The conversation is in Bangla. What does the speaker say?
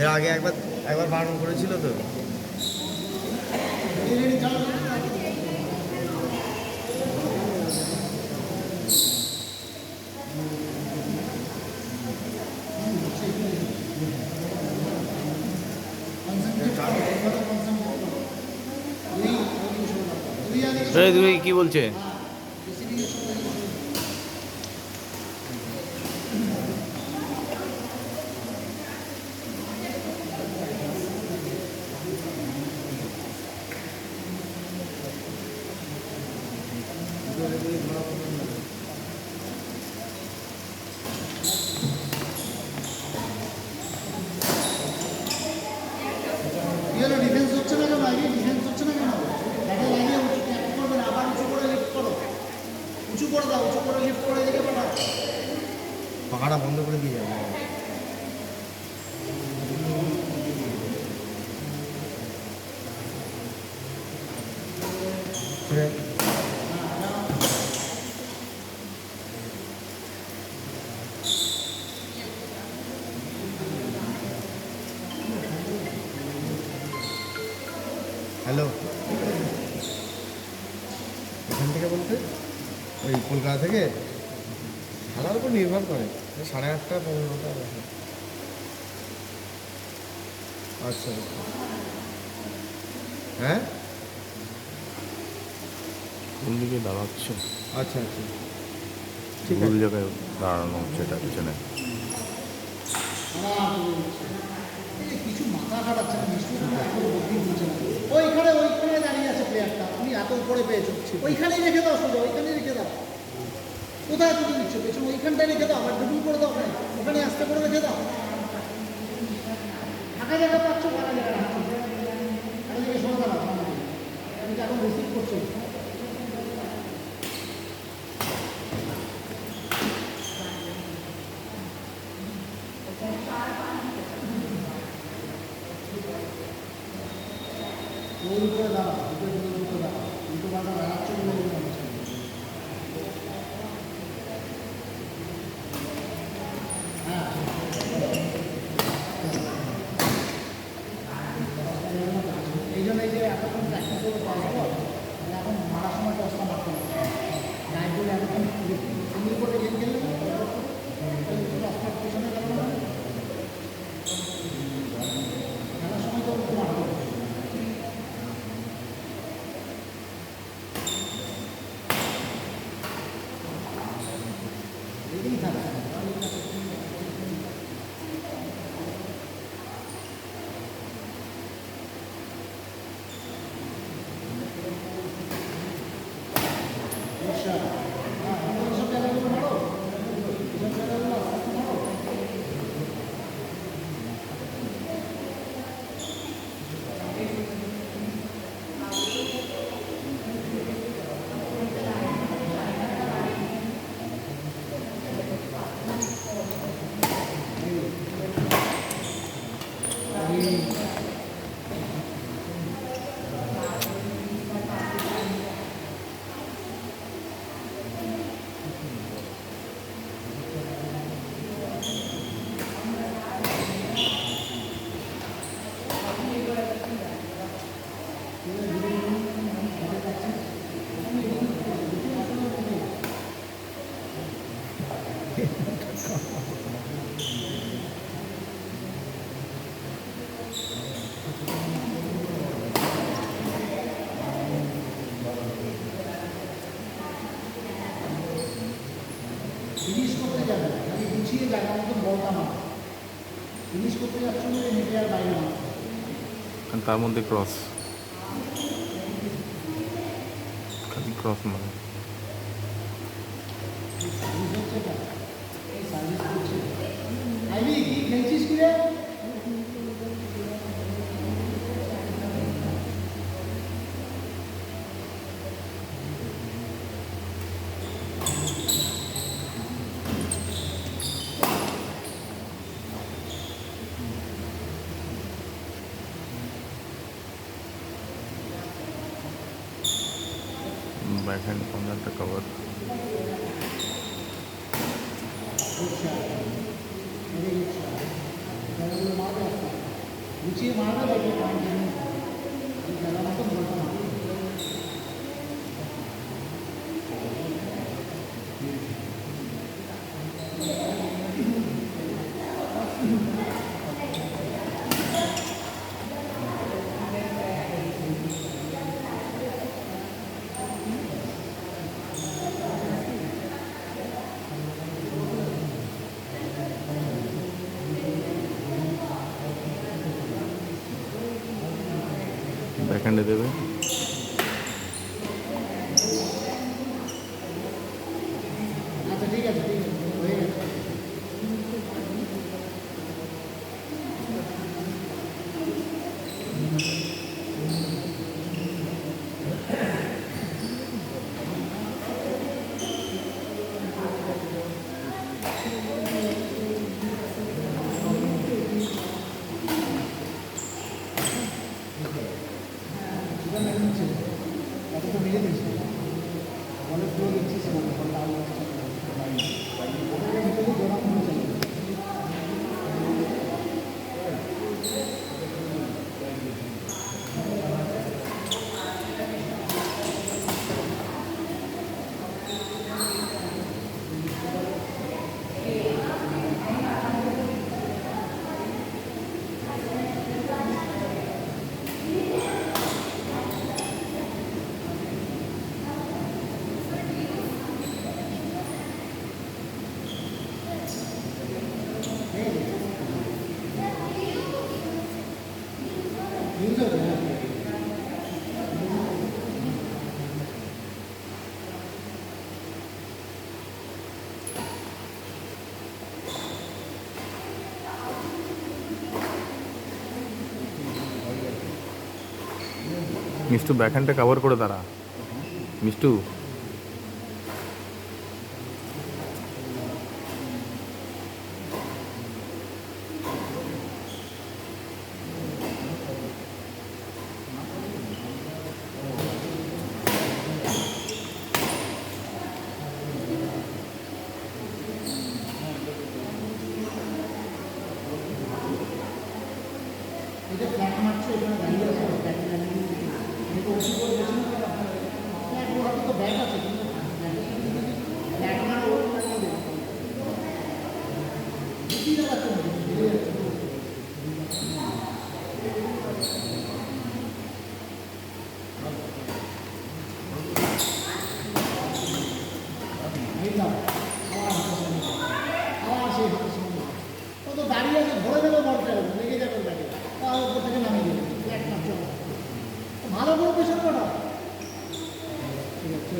এর আগে একবার একবার বারণ করেছিল তো। তুমি কি বলছে? ডিফেন্স হচ্ছে না কেন? আগে ডিফেন্স হচ্ছে না কেন? ব্যাটে লাগিয়ে উঁচু ট্যাপ করবে না, আবার উঁচু করে লিফট করো, উঁচু করে দাও, উঁচু করে লিফট করে দিকে পাঠাও। পাখাটা বন্ধ করে দিয়ে যাবে। হ্যালো, এখান থেকে বলতে ওই কলকাতা থেকে খেলার উপর নির্ভর করে 8:30 15টা। আচ্ছা আচ্ছা, হ্যাঁ কোন দিকে দাঁড়াচ্ছে? আচ্ছা আচ্ছা, ঠিক ভুল আছে। জায়গায় দাঁড়ানো হচ্ছে এটা পিছনে। কিছু মাথা খাটাচ্ছে না, নিশ্চয়ই এখন বুদ্ধি বুঝছে না। ওইখানে দাঁড়িয়ে আছে প্লেয়ারটা, তুমি এত উপরে পেয়েছো, ওইখানেই রেখে দাও, সোজা ওইখানেই রেখে দাও। কোথায় তুমি নিচ্ছ পেছনে? ওইখানটায় রেখে দাও, আবার ডুবল করে দাও, ওখানে আস্তে করে রেখে দাও। ফাঁকা জায়গা পাচ্ছ, ফাঁকা জায়গা রাখছো, ফাঁকা জায়গায় সরে দাঁড়াও। তুমি তো এখন রিসিভ করছো। গোল করে দাও, দুটো করে দাও, দুটো বাধা রাখছো বলে হ্যাঁ, এই জন্য এই যে এতক্ষণ প্র্যাকটিস করে পাওয়া যাবো, এখন মারার সময় দশটা মারতে হবে। গায়ে বলে এতক্ষণ সিঙ্গল করে গেম খেললে দশটার পেছনে গেল না, খেলার সময় তো মারতে হবে। রেডি থাকে ফিনিশ করতে যাবে, খালি গুছিয়ে জায়গা মতো বলটা মারো। ফিনিশ করতে যাচ্ছ না, নেটে আর বাইরে মারো। তার মধ্যে ক্রস, খালি ক্রস মানে আইবি কি খেলছিস কি রে? बैकहैंड कॉर्नर पे कवर। জায়গাগুলো মারবে একটা গুছিয়ে মারবে দেখবে পয়েন্ট জায়গা মতো বলতে না ব্যাকহ্যান্ডে দেবে। আচ্ছা ঠিক আছে হয়ে গেছে সেটা মেনে নিচ্ছে এত তো মেরে দিচ্ছে অনেক পুরো দিচ্ছিস মানে ফলটা আলো ভিতরে জোড়া মনে চাই ইউজ হবে না মিষ্টু ব্যাকহ্যান্ডটা কভার করে দাঁড়া। মিষ্টু এটা ফ্ল্যাট মারছো এখানে দাঁড়িয়ে আছে ফ্ল্যাট দাঁড়িয়ে এটা ওষুধ করে বেশি ফ্ল্যাট ওরা তো ব্যাগ আছে কিন্তু ফ্ল্যাট মারো ওর লাগিয়ে দেবে বুঝতেই তো পারছো না বেরিয়ে যাচ্ছে বুঝলাম আবার সেই হাতে সঙ্গে ও তো দাঁড়িয়ে আছে ধরে দেবে বলতে হবে লেগে যাবে ব্যাগে তার উপর থেকে নামিয়ে দেবে ফ্ল্যাট মারছো ভালো করে পেছন কটা ঠিক আছে